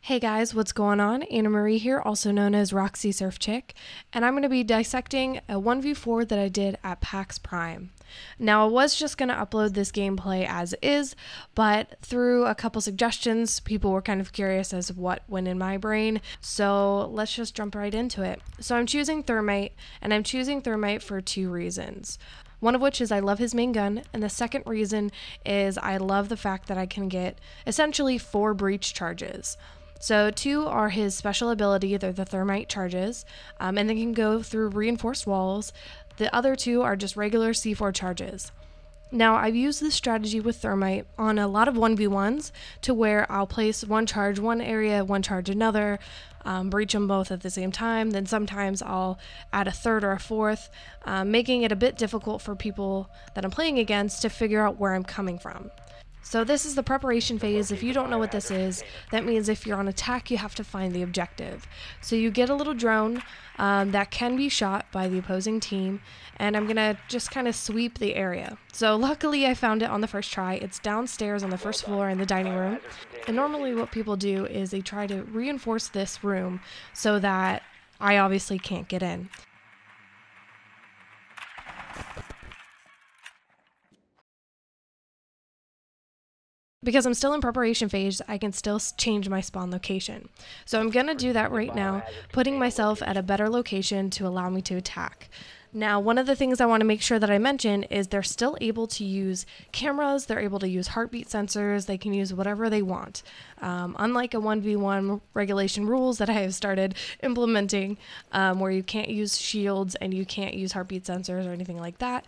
Hey guys, what's going on? Anna Marie here, also known as RxySurfChic, and I'm going to be dissecting a 1v4 that I did at PAX Prime. Now, I was just going to upload this gameplay as is, but through a couple suggestions, people were kind of curious as what went in my brain, so let's just jump right into it. So I'm choosing Thermite, and I'm choosing Thermite for two reasons. One of which is I love his main gun, and the second reason is I love the fact that I can get essentially 4 breach charges. So 2 are his special ability, they're the Thermite charges, and they can go through reinforced walls. The other 2 are just regular C4 charges. Now, I've used this strategy with Thermite on a lot of 1v1s to where I'll place one charge one area, one charge another, breach them both at the same time. Then sometimes I'll add a third or a fourth, making it a bit difficult for people that I'm playing against to figure out where I'm coming from. So this is the preparation phase. If you don't know what this is, that means if you're on attack, you have to find the objective. So you get a little drone that can be shot by the opposing team, and I'm gonna just kind of sweep the area. So luckily I found it on the first try. It's downstairs on the first floor in the dining room. And normally what people do is they try to reinforce this room so that I obviously can't get in. Because I'm still in preparation phase, I can still change my spawn location. So I'm going to do that right now, putting myself at a better location to allow me to attack. Now, one of the things I want to make sure that I mention is they're still able to use cameras, they're able to use heartbeat sensors, they can use whatever they want. Unlike a 1v1 regulation rules that I have started implementing, where you can't use shields and you can't use heartbeat sensors or anything like that,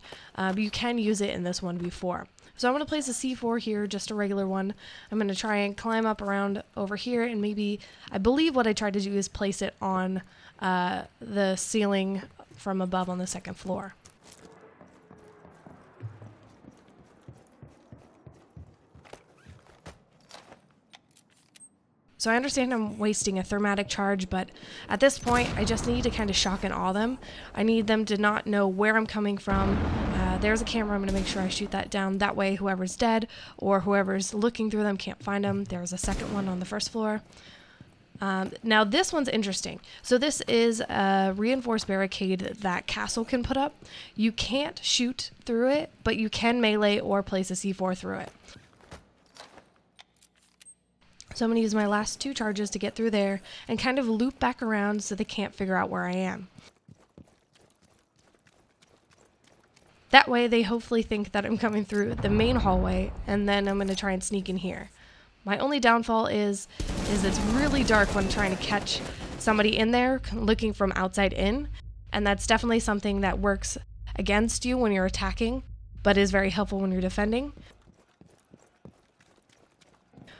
you can use it in this 1v4. So I'm going to place a C4 here, just a regular one. I'm going to try and climb up around over here, and maybe, I believe what I tried to do is place it on the ceiling from above on the second floor. So I understand I'm wasting a thermatic charge, but at this point, I just need to kind of shock and awe them. I need them to not know where I'm coming from. There's a camera, I'm going to make sure I shoot that down. That way, whoever's dead or whoever's looking through them can't find them. There's a second one on the first floor. Now this one's interesting. So this is a reinforced barricade that Castle can put up. You can't shoot through it, but you can melee or place a C4 through it. So I'm going to use my last 2 charges to get through there and kind of loop back around so they can't figure out where I am. That way they hopefully think that I'm coming through the main hallway, and then I'm going to try and sneak in here. My only downfall is it's really dark when trying to catch somebody in there looking from outside in, and that's definitely something that works against you when you're attacking, but is very helpful when you're defending.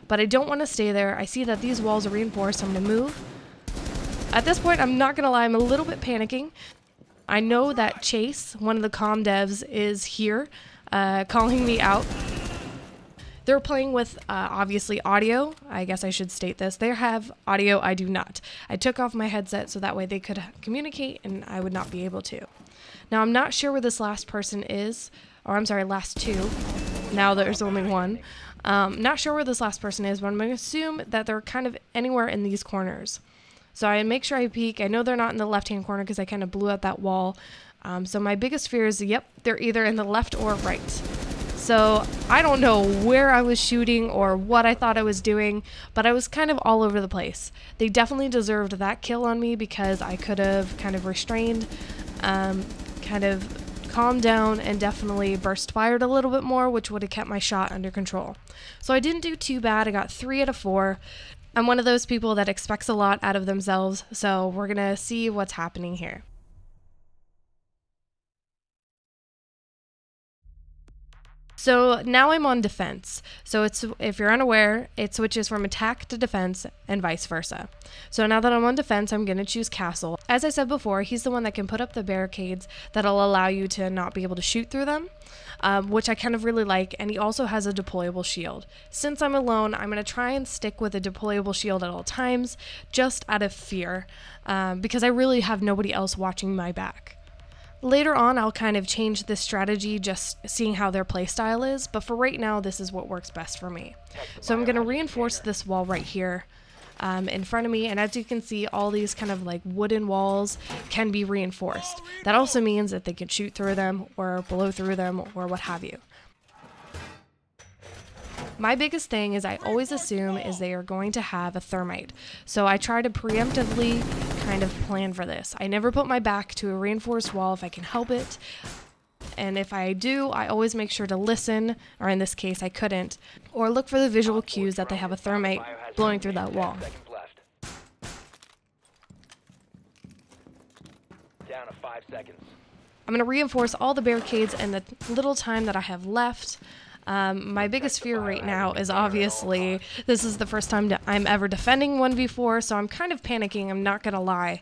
But I don't want to stay there. I see that these walls are reinforced, so I'm going to move. At this point, I'm not going to lie, I'm a little bit panicking. I know that Chase, one of the comm devs, is here, calling me out. They're playing with, obviously, audio. I guess I should state this. They have audio, I do not. I took off my headset so that way they could communicate and I would not be able to. Now, I'm not sure where this last person is, or I'm sorry, last 2. Now there's only 1. Not sure where this last person is, but I'm going to assume that they're kind of anywhere in these corners. So I make sure I peek. I know they're not in the left-hand corner because I kind of blew out that wall. So my biggest fear is, yep, they're either in the left or right. So I don't know where I was shooting or what I thought I was doing, but I was kind of all over the place. They definitely deserved that kill on me because I could have kind of restrained, kind of calmed down, and definitely burst fired a little bit more, which would have kept my shot under control. So I didn't do too bad. I got 3 out of 4. I'm one of those people that expects a lot out of themselves, so we're gonna see what's happening here. So now I'm on defense. So if you're unaware, it switches from attack to defense and vice versa. So now that I'm on defense, I'm going to choose Castle. As I said before, he's the one that can put up the barricades that'll allow you to not be able to shoot through them, which I kind of really like, and he also has a deployable shield. Since I'm alone, I'm going to try and stick with a deployable shield at all times, just out of fear, because I really have nobody else watching my back. Later on, I'll kind of change this strategy, just seeing how their playstyle is, but for right now, this is what works best for me. So I'm going to reinforce this wall right here, in front of me, and as you can see, all these kind of like wooden walls can be reinforced. That also means that they can shoot through them or blow through them or what have you. My biggest thing is I always assume is they are going to have a thermite. So I try to preemptively kind of plan for this. I never put my back to a reinforced wall if I can help it. And if I do, I always make sure to listen, or in this case I couldn't, or look for the visual cues that they have a thermite blowing through that wall. Down to 5 seconds. I'm going to reinforce all the barricades in the little time that I have left. My biggest fear right now is obviously this is the first time I'm ever defending 1v4, so I'm kind of panicking, I'm not gonna lie.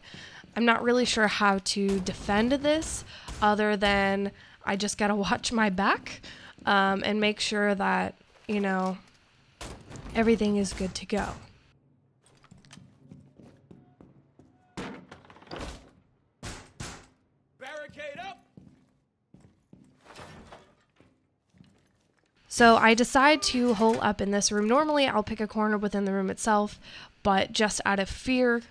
I'm not really sure how to defend this other than I just gotta watch my back and make sure that, you know, everything is good to go. Barricade up. So I decide to hole up in this room. Normally I'll pick a corner within the room itself, but just out of fear,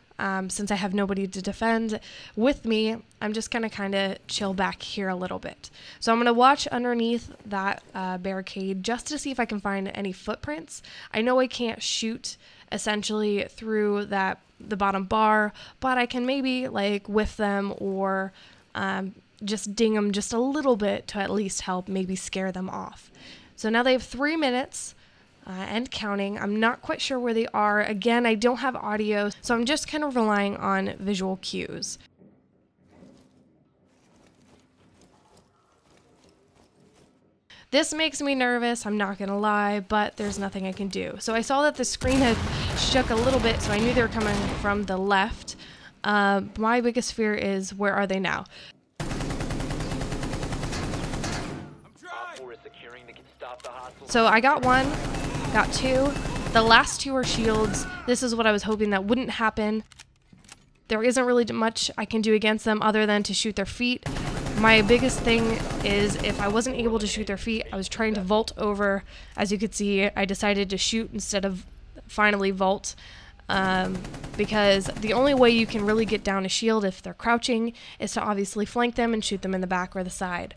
since I have nobody to defend with me, I'm just gonna kind of chill back here a little bit. So I'm gonna watch underneath that barricade just to see if I can find any footprints. I know I can't shoot essentially through the bottom bar, but I can maybe like whiff them or just ding them just a little bit to at least help maybe scare them off. So now they have 3 minutes and counting. I'm not quite sure where they are. Again, I don't have audio, so I'm just kind of relying on visual cues. This makes me nervous, I'm not gonna lie, but there's nothing I can do. So I saw that the screen had shook a little bit, so I knew they were coming from the left. My biggest fear is, where are they now? So I got one, got two. The last two are shields. This is what I was hoping that wouldn't happen. There isn't really much I can do against them other than to shoot their feet. My biggest thing is if I wasn't able to shoot their feet, I was trying to vault over. As you could see, I decided to shoot instead of finally vault. Because the only way you can really get down a shield if they're crouching is to obviously flank them and shoot them in the back or the side.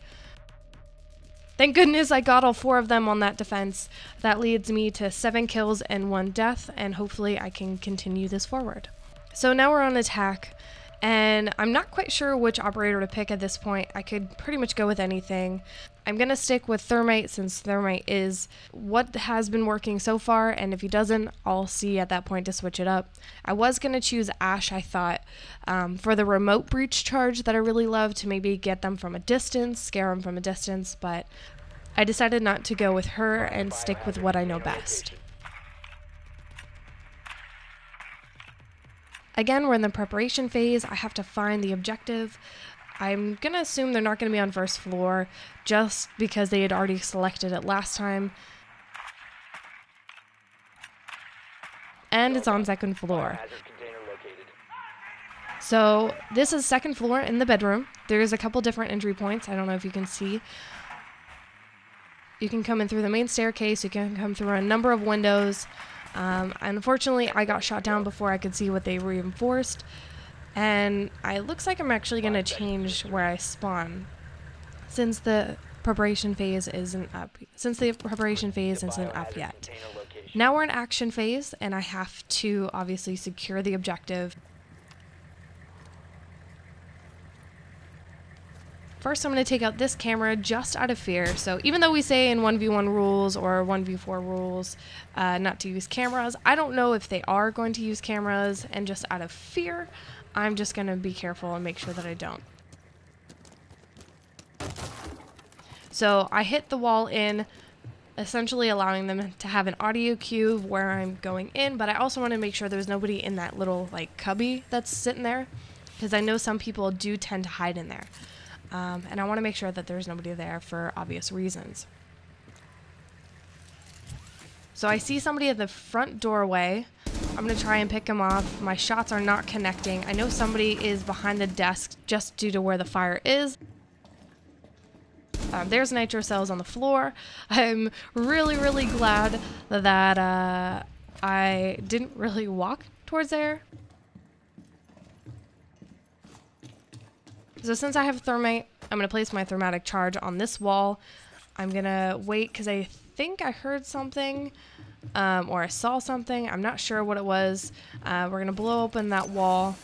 Thank goodness I got all 4 of them on that defense. That leads me to 7 kills and 1 death, and hopefully I can continue this forward. So now we're on attack, and I'm not quite sure which operator to pick at this point. I could pretty much go with anything. I'm gonna stick with thermite since thermite is what has been working so far, and if he doesn't, I'll see at that point to switch it up. I was gonna choose Ash, I thought, for the remote breach charge that I really love, to maybe get them from a distance, scare them from a distance, but I decided not to go with her and stick with what I know best. Again, we're in the preparation phase. I have to find the objective. I'm gonna assume they're not gonna be on first floor just because they had already selected it last time. And it's on second floor. So this is second floor in the bedroom. There's a couple different entry points. I don't know if you can see. You can come in through the main staircase. You can come through a number of windows. Unfortunately, I got shot down before I could see what they reinforced. And it looks like I'm actually going to change where I spawn since the preparation phase isn't up. Yet. Now we're in action phase, and I have to obviously secure the objective. First, I'm going to take out this camera just out of fear. So even though we say in 1v1 rules or 1v4 rules not to use cameras, I don't know if they are going to use cameras, and just out of fear, I'm just going to be careful and make sure that I don't. So I hit the wall in, essentially allowing them to have an audio cue of where I'm going in, but I also want to make sure there's nobody in that little like cubby that's sitting there, because I know some people do tend to hide in there. And I want to make sure that there's nobody there for obvious reasons. So I see somebody at the front doorway. I'm going to try and pick him off. My shots are not connecting. I know somebody is behind the desk just due to where the fire is. There's nitro cells on the floor. I'm really, really glad that I didn't really walk towards there. So since I have thermite, I'm going to place my thermatic charge on this wall. I'm going to wait because I think I heard something or I saw something. I'm not sure what it was. We're going to blow open that wall,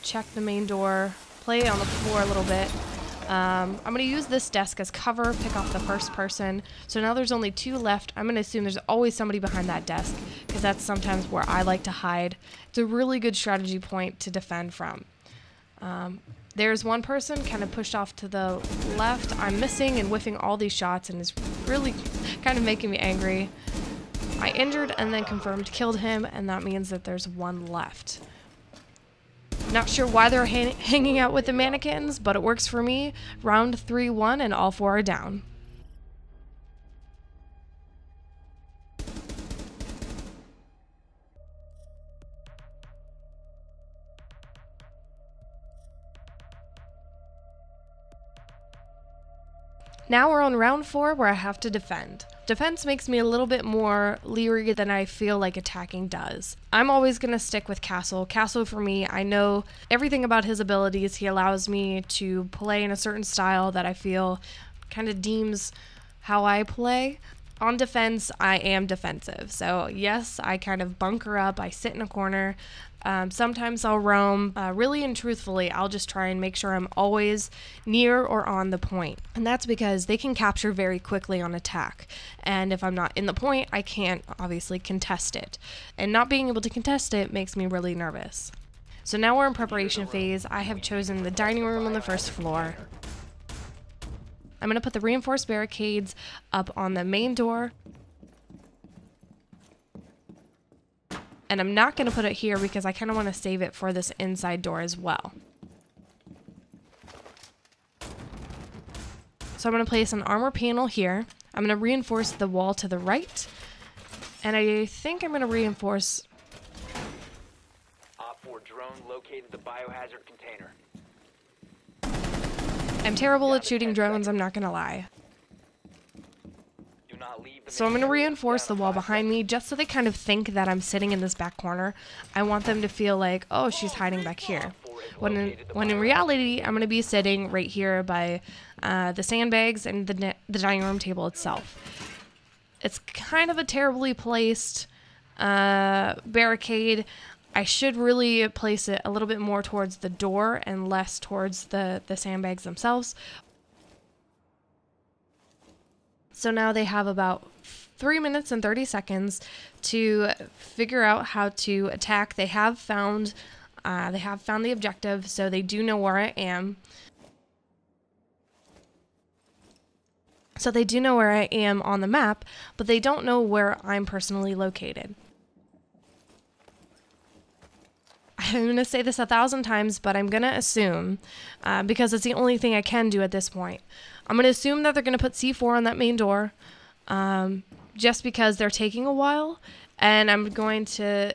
check the main door, play on the floor a little bit. I'm going to use this desk as cover, pick off the first person. So now there's only 2 left. I'm going to assume there's always somebody behind that desk because that's sometimes where I like to hide. It's a really good strategy point to defend from. There's one person kind of pushed off to the left. I'm missing and whiffing all these shots and it's really kind of making me angry. I injured and then confirmed killed him, and that means that there's 1 left. Not sure why they're hanging out with the mannequins, but it works for me. Round 3-1 and all 4 are down. Now we're on round 4 where I have to defend. Defense makes me a little bit more leery than I feel like attacking does. I'm always going to stick with Castle. Castle for me, I know everything about his abilities. He allows me to play in a certain style that I feel kind of deems how I play. On defense, I am defensive. So yes, I kind of bunker up, I sit in a corner. Sometimes I'll roam. Really and truthfully, I'll just try and make sure I'm always near or on the point. And that's because they can capture very quickly on attack. And if I'm not in the point, I can't obviously contest it. And not being able to contest it makes me really nervous. So now we're in preparation phase. I have chosen the dining room on the first floor. I'm going to put the reinforced barricades up on the main door. And I'm not going to put it here because I kind of want to save it for this inside door as well. So I'm going to place an armor panel here. I'm going to reinforce the wall to the right. And I think I'm going to reinforce... Op 4 drone located the biohazard container. I'm terrible at shooting drones, I'm not going to lie. Do not leave the So I'm going to reinforce the wall behind me just so they kind of think that I'm sitting in this back corner. I want them to feel like, oh, she's hiding back here. When in reality, I'm going to be sitting right here by the sandbags and the dining room table itself. It's kind of a terribly placed barricade. I should really place it a little bit more towards the door and less towards the sandbags themselves. So now they have about 3 minutes and 30 seconds to figure out how to attack. They have found the objective, so they do know where I am. So they do know where I am on the map, but they don't know where I'm personally located. I'm going to say this 1,000 times, but I'm going to assume, because it's the only thing I can do at this point, I'm going to assume that they're going to put C4 on that main door, just because they're taking a while, and I'm going to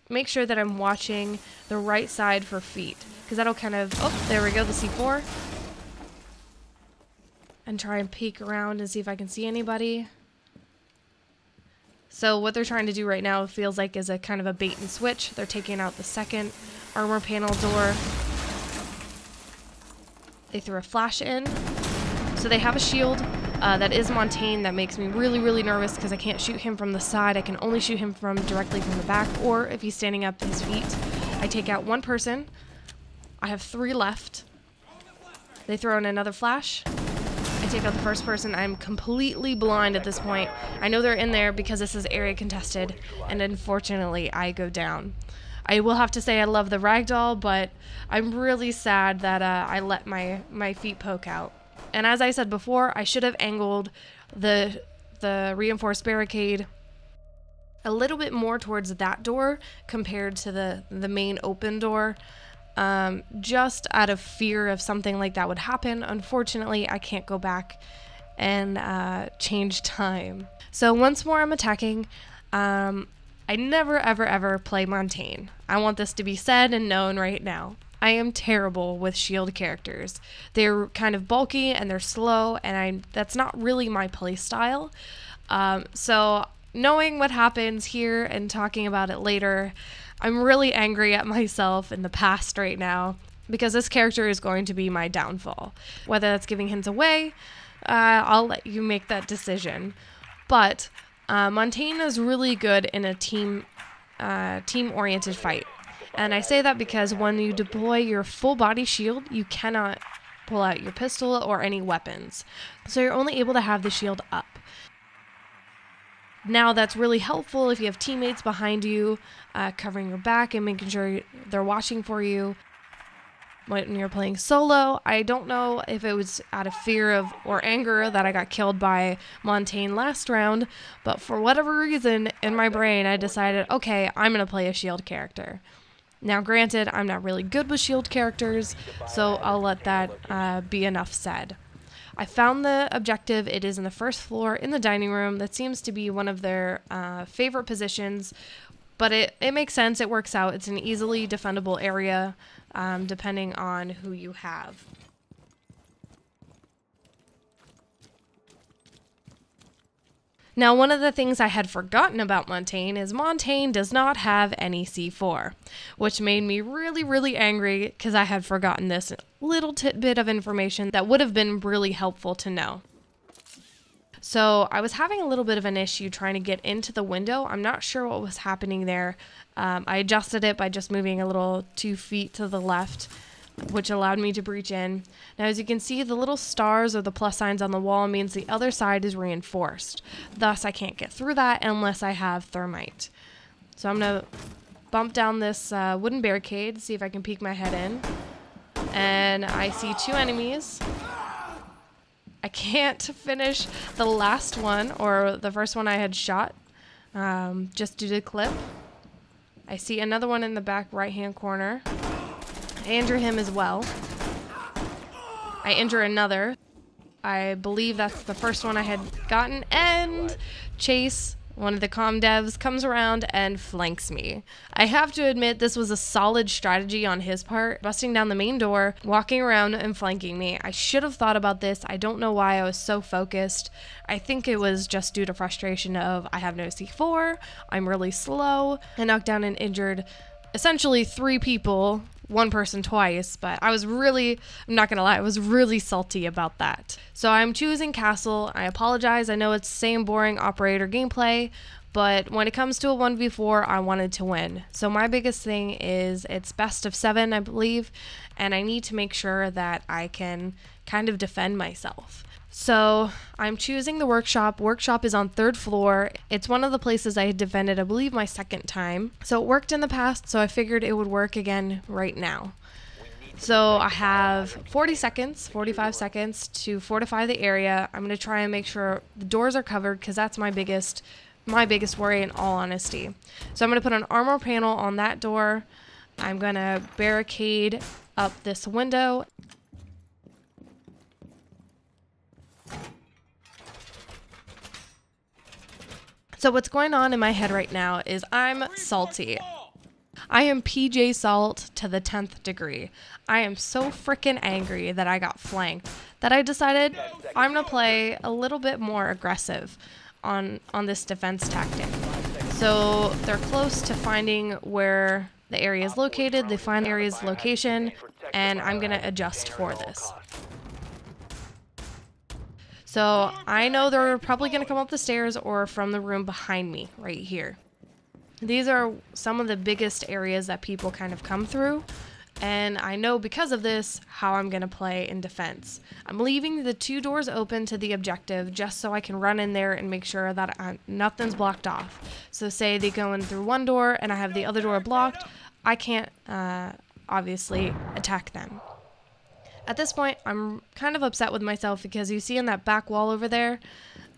make sure that I'm watching the right side for feet, because that'll kind of, oh, there we go, the C4, and try and peek around and see if I can see anybody. So what they're trying to do right now feels like is a kind of a bait and switch. They're taking out the second armor panel door. They threw a flash in. So they have a shield that is Montaigne that makes me really, really nervous because I can't shoot him from the side. I can only shoot him directly from the back, or if he's standing up to his feet. I take out 1 person. I have 3 left. They throw in another flash. I take out the first person. I'm completely blind at this point. I know they're in there because this is area contested, and unfortunately, I go down. I will have to say I love the ragdoll, but I'm really sad that I let my feet poke out. And as I said before, I should have angled the reinforced barricade a little bit more towards that door compared to the main open door. Just out of fear of something like that would happen. Unfortunately, I can't go back and change time. So once more, I'm attacking. I never, ever, ever play Montaigne. I want this to be said and known right now. I am terrible with shield characters. They're kind of bulky and they're slow, and that's not really my play style. So knowing what happens here and talking about it later, I'm really angry at myself in the past right now because this character is going to be my downfall. Whether that's giving hints away, I'll let you make that decision. But Montaigne is really good in a team-oriented fight. And I say that because when you deploy your full body shield, you cannot pull out your pistol or any weapons. So you're only able to have the shield up. Now that's really helpful if you have teammates behind you, covering your back and making sure they're watching for you. When you're playing solo, I don't know if it was out of fear of or anger that I got killed by Montaigne last round, but for whatever reason in my brain I decided, okay, I'm going to play a shield character. Now granted, I'm not really good with shield characters, so I'll let that be enough said. I found the objective. It is in the first floor in the dining room. That seems to be one of their favorite positions, but it makes sense. It works out. It's an easily defendable area depending on who you have. Now, one of the things I had forgotten about Montaigne is Montaigne does not have any C4, which made me really, really angry because I had forgotten this little tidbit of information that would have been really helpful to know. So I was having a little bit of an issue trying to get into the window. I'm not sure what was happening there. I adjusted it by just moving a little 2 feet to the left, which allowed me to breach in. Now, as you can see, the little stars or the plus signs on the wall means the other side is reinforced. Thus, I can't get through that unless I have thermite. So I'm going to bump down this wooden barricade, see if I can peek my head in. And I see 2 enemies. I can't finish the last one, or the first one I had shot, just due to clip. I see another one in the back right-hand corner. I injure him as well. I injure another. I believe that's the first one I had gotten. And Chase, one of the comm devs, comes around and flanks me. I have to admit this was a solid strategy on his part, busting down the main door, walking around and flanking me. I should have thought about this. I don't know why I was so focused. I think it was just due to frustration of I have no C4, I'm really slow. I knocked down and injured essentially 3 people. 1 person twice, but I'm not gonna lie, I was really salty about that. So I'm choosing Castle. I apologize. I know it's same boring operator gameplay, but when it comes to a 1v4, I wanted to win. So my biggest thing is it's best of 7, I believe, and I need to make sure that I can kind of defend myself. So I'm choosing the workshop. Workshop is on 3rd floor. It's one of the places I had defended, I believe, my 2nd time. So it worked in the past, so I figured it would work again right now. So I have 45 seconds to fortify the area. I'm going to try and make sure the doors are covered because that's my biggest worry in all honesty. So I'm going to put an armor panel on that door. I'm going to barricade up this window. So what's going on in my head right now is I'm salty. I am PJ Salt to the 10th degree. I am so freaking angry that I got flanked that I decided I'm going to play a little bit more aggressive on this defense tactic. So they're close to finding where the area is located. They find the area's location, and I'm going to adjust for this. So I know they're probably going to come up the stairs or from the room behind me right here. These are some of the biggest areas that people kind of come through. And I know because of this how I'm going to play in defense. I'm leaving the 2 doors open to the objective just so I can run in there and make sure that nothing's blocked off. So say they go in through one door and I have the other door blocked, I can't obviously attack them. At this point, I'm kind of upset with myself because you see in that back wall over there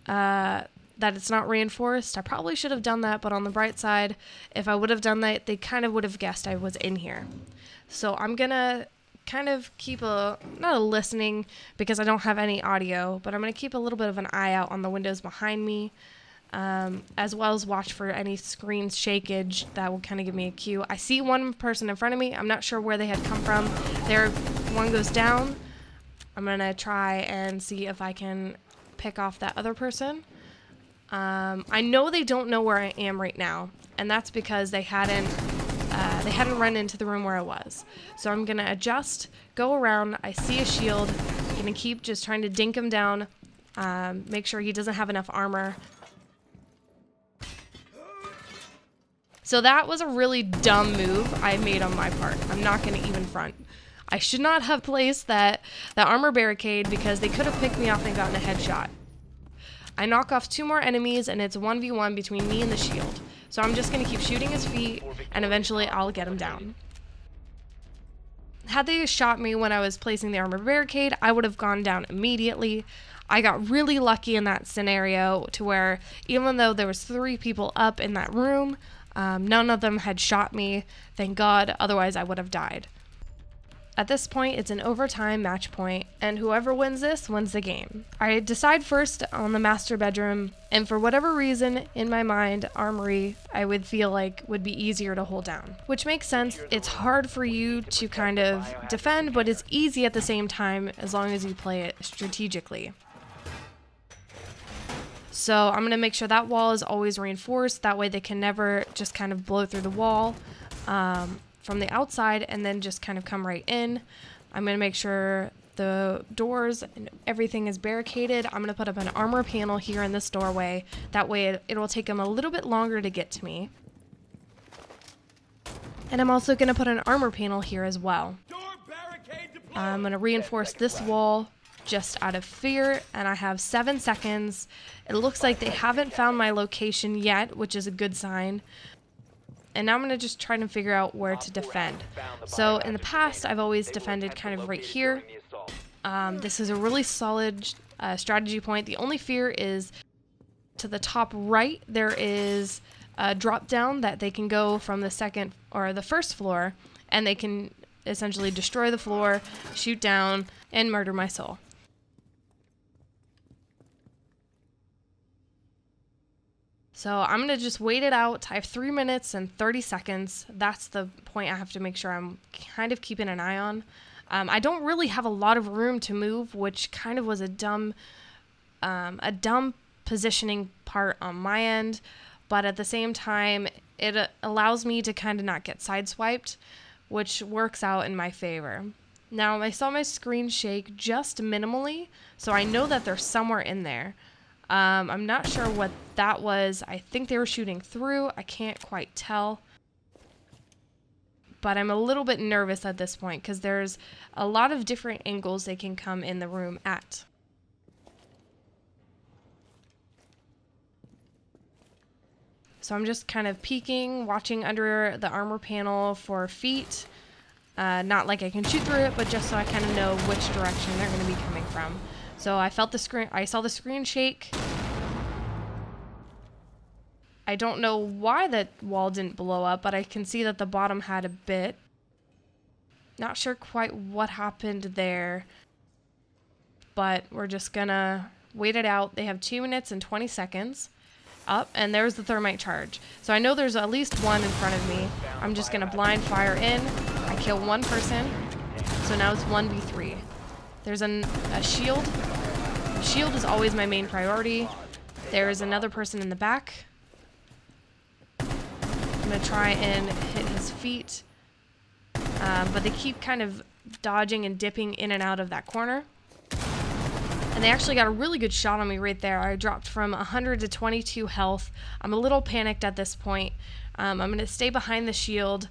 that it's not reinforced. I probably should have done that, but on the bright side, if I would have done that, they kind of would have guessed I was in here. So I'm going to kind of keep not a listening because I don't have any audio, but I'm going to keep a little bit of an eye out on the windows behind me, as well as watch for any screen shakeage that will kind of give me a cue. I see one person in front of me. I'm not sure where they had come from. One goes down. I'm going to try and see if I can pick off that other person. I know they don't know where I am right now, and that's because they hadn't run into the room where I was. So I'm gonna adjust, go around. I see a shield. I'm gonna keep just trying to dink him down, make sure he doesn't have enough armor. So that was a really dumb move I made on my part. I'm not gonna even front. I should not have placed that armor barricade because they could have picked me off and gotten a headshot. I knock off 2 more enemies and it's 1v1 between me and the shield. So I'm just gonna keep shooting his feet and eventually I'll get him down. Had they shot me when I was placing the armor barricade, I would have gone down immediately. I got really lucky in that scenario to where even though there was 3 people up in that room, none of them had shot me, thank God, otherwise I would have died. At this point, it's an overtime match point, and whoever wins this wins the game. I decide first on the master bedroom, and for whatever reason, in my mind, Armory, I would feel like would be easier to hold down. Which makes sense. It's hard for you to kind of defend, but it's easy at the same time as long as you play it strategically. So I'm going to make sure that wall is always reinforced, that way they can never just kind of blow through the wall. From the outside and then just kind of come right in. I'm going to make sure the doors and everything is barricaded. I'm going to put up an armor panel here in this doorway. That way it will take them a little bit longer to get to me. And I'm also going to put an armor panel here as well. I'm going to reinforce this wall just out of fear, and I have 7 seconds. It looks like they haven't found my location yet, which is a good sign. And now I'm going to just try to figure out where to defend. So in the past, I've always defended kind of right here. This is a really solid strategy point. The only fear is to the top right, there is a drop down that they can go from the second or the first floor, and they can essentially destroy the floor, shoot down, and murder my soul. So I'm going to just wait it out. I have 3 minutes and 30 seconds. That's the point I have to make sure I'm kind of keeping an eye on. I don't really have a lot of room to move, which kind of was a dumb positioning part on my end. But at the same time, it allows me to kind of not get sideswiped, which works out in my favor. Now, I saw my screen shake just minimally, so I know that they're somewhere in there. I'm not sure what that was. I think they were shooting through. I can't quite tell. But I'm a little bit nervous at this point because there's a lot of different angles they can come in the room at. So I'm just kind of peeking, watching under the armor panel for feet. Not like I can shoot through it, but just so I kind of know which direction they're going to be coming from. So I felt the screen, I saw the screen shake. I don't know why that wall didn't blow up, but I can see that the bottom had a bit. Not sure quite what happened there, but we're just gonna wait it out. They have 2 minutes and 20 seconds. Up, and there's the thermite charge. So I know there's at least one in front of me. I'm just gonna blind fire in. I kill 1 person. So now it's 1v3. There's a shield. Shield is always my main priority. There is another person in the back. I'm gonna try and hit his feet. But they keep kind of dodging and dipping in and out of that corner. And they actually got a really good shot on me right there. I dropped from 100 to 22 health. I'm a little panicked at this point. I'm going to stay behind the shield,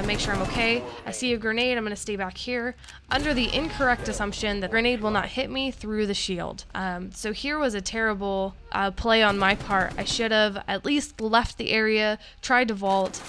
make sure I'm okay. I see a grenade. I'm going to stay back here under the incorrect assumption that grenade will not hit me through the shield. So here was a terrible play on my part. I should have at least left the area, tried to vault,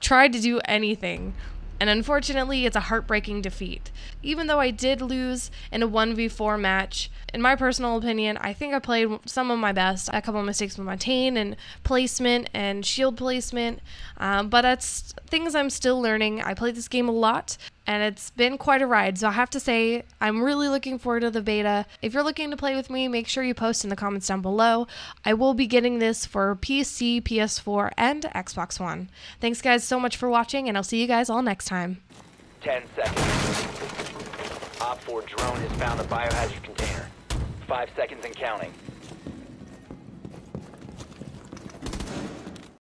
tried to do anything. And unfortunately, it's a heartbreaking defeat. Even though I did lose in a 1v4 match, in my personal opinion, I think I played some of my best. A couple of mistakes with my tane and placement and shield placement, but that's things I'm still learning. I played this game a lot, and it's been quite a ride. So I have to say, I'm really looking forward to the beta. If you're looking to play with me, make sure you post in the comments down below. I will be getting this for PC, PS4, and Xbox One. Thanks guys so much for watching, and I'll see you guys all next time. 10 seconds. Op 4 drone has found the biohazard container. 5 seconds and counting.